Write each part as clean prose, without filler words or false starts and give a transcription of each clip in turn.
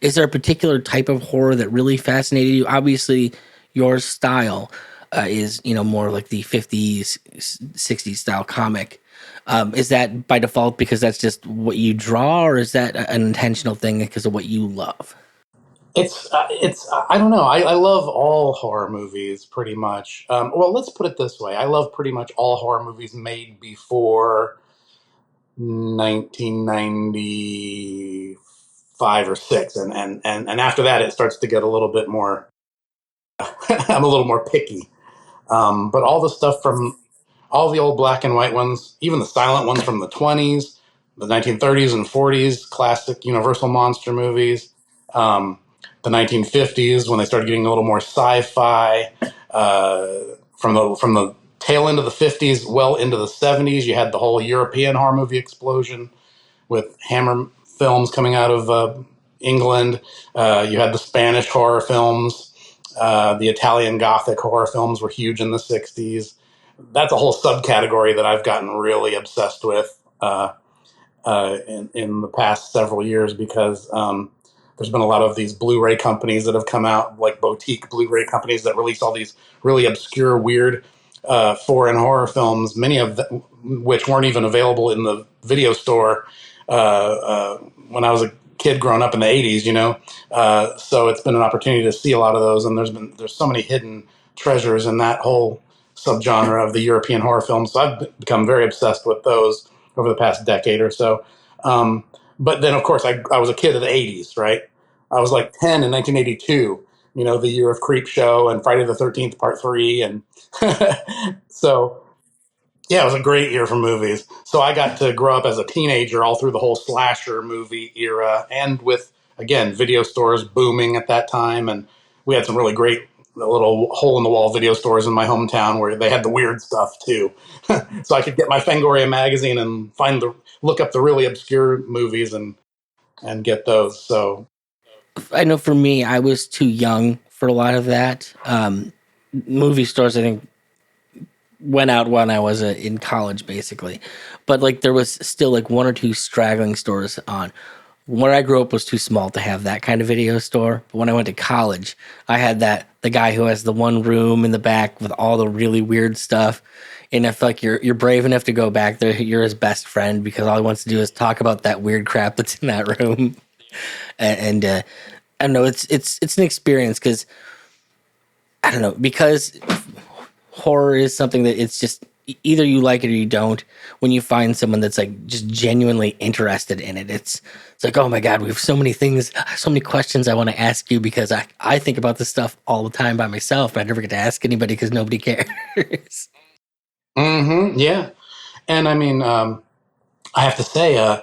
Is there a particular type of horror that really fascinated you? Obviously, your style is more like the 50s, 60s style comic. Is that by default because that's just what you draw, or is that an intentional thing because of what you love? It's I don't know. I love all horror movies pretty much. Well, let's put it this way: I love pretty much all horror movies made before 1995 or six, and after that, it starts to get a little bit more. I'm a little more picky. But all the stuff from all the old black and white ones, even the silent ones from the 20s, the 1930s and 40s, classic Universal monster movies, um, the 1950s when they started getting a little more sci-fi. Uh, from the tail end of the 50s, well into the 70s, you had the whole European horror movie explosion with Hammer films coming out of England. You had the Spanish horror films. The Italian Gothic horror films were huge in the 60s. That's a whole subcategory that I've gotten really obsessed with in the past several years because there's been a lot of these Blu-ray companies that have come out, like boutique Blu-ray companies that release all these really obscure, weird foreign horror films, many of them, which weren't even available in the video store when I was a kid growing up in the 80s, so it's been an opportunity to see a lot of those, and there's so many hidden treasures in that whole subgenre of the European horror films. So I've become very obsessed with those over the past decade or so. Um, but then, of course, I was a kid of the 80s, right? I was like 10 in 1982, the year of Creep Show and Friday the 13th Part 3. And so yeah, it was a great year for movies. So I got to grow up as a teenager all through the whole slasher movie era, and with again video stores booming at that time, and we had some really great little hole in the wall video stores in my hometown where they had the weird stuff too. So I could get my Fangoria magazine and look up the really obscure movies and get those. So I know for me, I was too young for a lot of that. Movie stores, I think, went out when I was in college, basically. But like, there was still like one or two straggling stores on. Where I grew up was too small to have that kind of video store. But when I went to college, I had the guy who has the one room in the back with all the really weird stuff. And if like you're brave enough to go back there, you're his best friend because all he wants to do is talk about that weird crap that's in that room. And I don't know, it's an experience because I don't know, because horror is something that it's just either you like it or you don't. When you find someone that's like just genuinely interested in it, it's like, oh my god, we have so many things, so many questions I want to ask you because I think about this stuff all the time by myself, but I never get to ask anybody because nobody cares. yeah, and I mean, I have to say,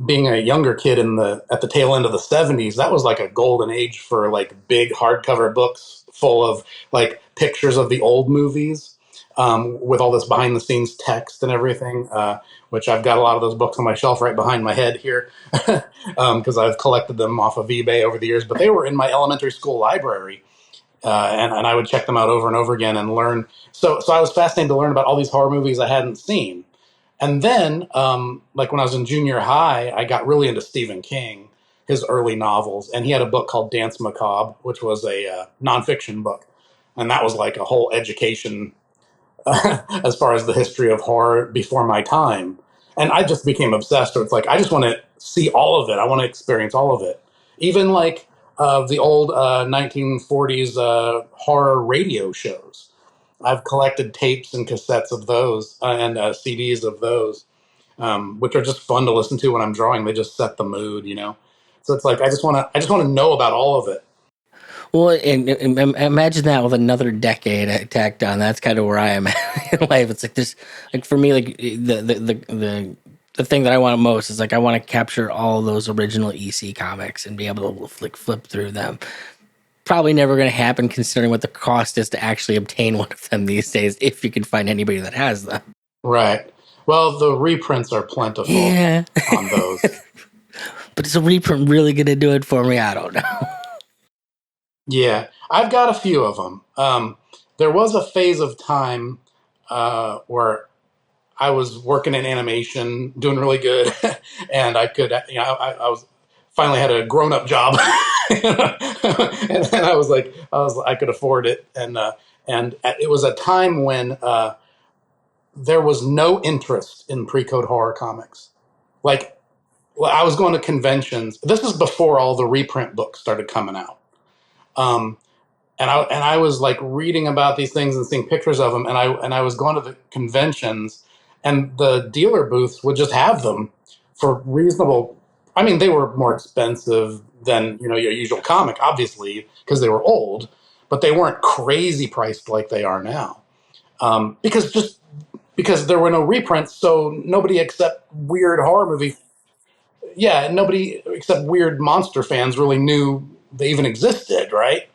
being a younger kid at the tail end of the 70s, that was like a golden age for like big hardcover books full of like pictures of the old movies, with all this behind the scenes text and everything, which I've got a lot of those books on my shelf right behind my head here because I've collected them off of eBay over the years, but they were in my elementary school library. And I would check them out over and over again and learn. So I was fascinated to learn about all these horror movies I hadn't seen. And then, like when I was in junior high, I got really into Stephen King, his early novels, and he had a book called Dance Macabre, which was a nonfiction book, and that was like a whole education as far as the history of horror before my time. And I just became obsessed. So it's like I just want to see all of it. I want to experience all of it, even like the old 1940s horror radio shows. I've collected tapes and cassettes of those and CDs of those, which are just fun to listen to when I'm drawing. They just set the mood. So it's like I just want to know about all of it. Well, and imagine that with another decade tacked on. That's kind of where I am in life. It's like this, like for me, like the thing that I want most is like I want to capture all those original EC comics and be able to like flip through them. Probably never going to happen considering what the cost is to actually obtain one of them these days, if you can find anybody that has them. Right. Well, the reprints are plentiful Yeah, on those. but is a reprint really going to do it for me? I don't know. Yeah, I've got a few of them. There was a phase of time where I was working in animation, doing really good, and I could, I was finally had a grown-up job, and then I could afford it, and it was a time when there was no interest in pre-code horror comics. Like, well, I was going to conventions. This is before all the reprint books started coming out. Um, and I was like reading about these things and seeing pictures of them, and I was going to the conventions, and the dealer booths would just have them for reasonable. I mean, they were more expensive than your usual comic, obviously, because they were old, but they weren't crazy priced like they are now. Because there were no reprints, so nobody except weird horror movie, yeah, nobody except weird monster fans really knew they even existed, right?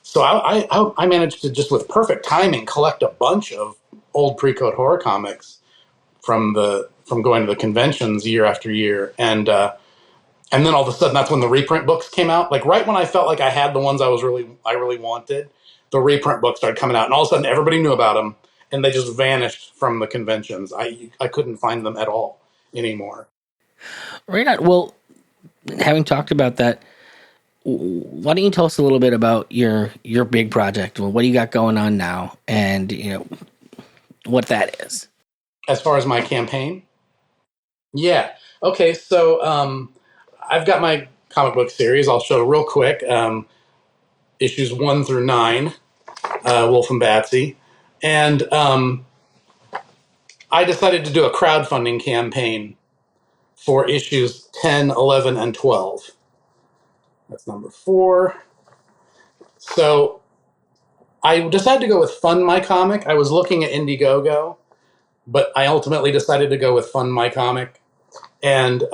So I managed to, just with perfect timing, collect a bunch of old pre-code horror comics from going to the conventions year after year, and then all of a sudden that's when the reprint books came out. Like right when I felt like I had the ones I really wanted, the reprint books started coming out, and all of a sudden everybody knew about them, and they just vanished from the conventions. I couldn't find them at all anymore. Right on. Well, having talked about that, why don't you tell us a little bit about your big project? Well, what do you got going on now, and what that is? As far as my campaign, yeah. Okay, so I've got my comic book series. I'll show real quick. Issues 1 through 9, Wulf and Batsy. And I decided to do a crowdfunding campaign for issues 10, 11, and 12. That's number 4. So I decided to go with Fund My Comic. I was looking at Indiegogo, but I ultimately decided to go with Fund My Comic, and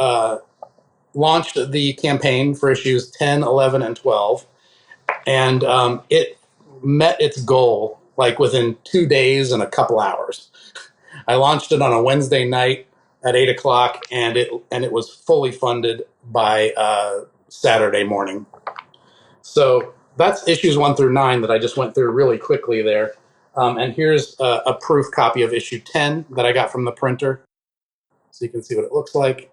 launched the campaign for issues 10, 11, and 12. And it met its goal like within 2 days and a couple hours. I launched it on a Wednesday night at 8 o'clock, and it was fully funded by Saturday morning. So that's issues 1 through 9 that I just went through really quickly there. And here's a proof copy of issue 10 that I got from the printer, so you can see what it looks like.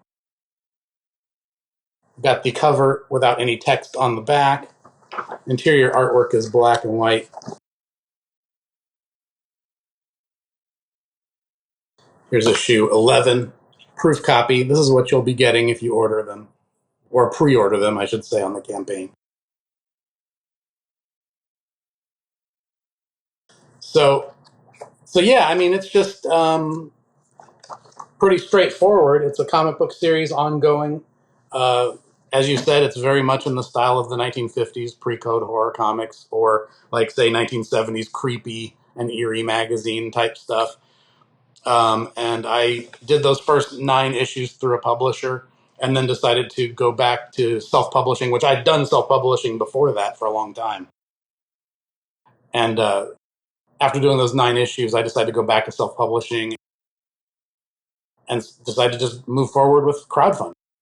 Got the cover without any text on the back. Interior artwork is black and white. Here's issue 11, proof copy. This is what you'll be getting if you order them, or pre-order them, I should say, on the campaign. So yeah, I mean, it's just pretty straightforward. It's a comic book series ongoing. As you said, it's very much in the style of the 1950s pre-code horror comics, or like say 1970s creepy and eerie magazine type stuff. And I did those first 9 issues through a publisher, and then decided to go back to self-publishing, which I'd done self-publishing before that for a long time. And after doing those 9 issues, I decided to go back to self-publishing and decided to just move forward with crowdfunding.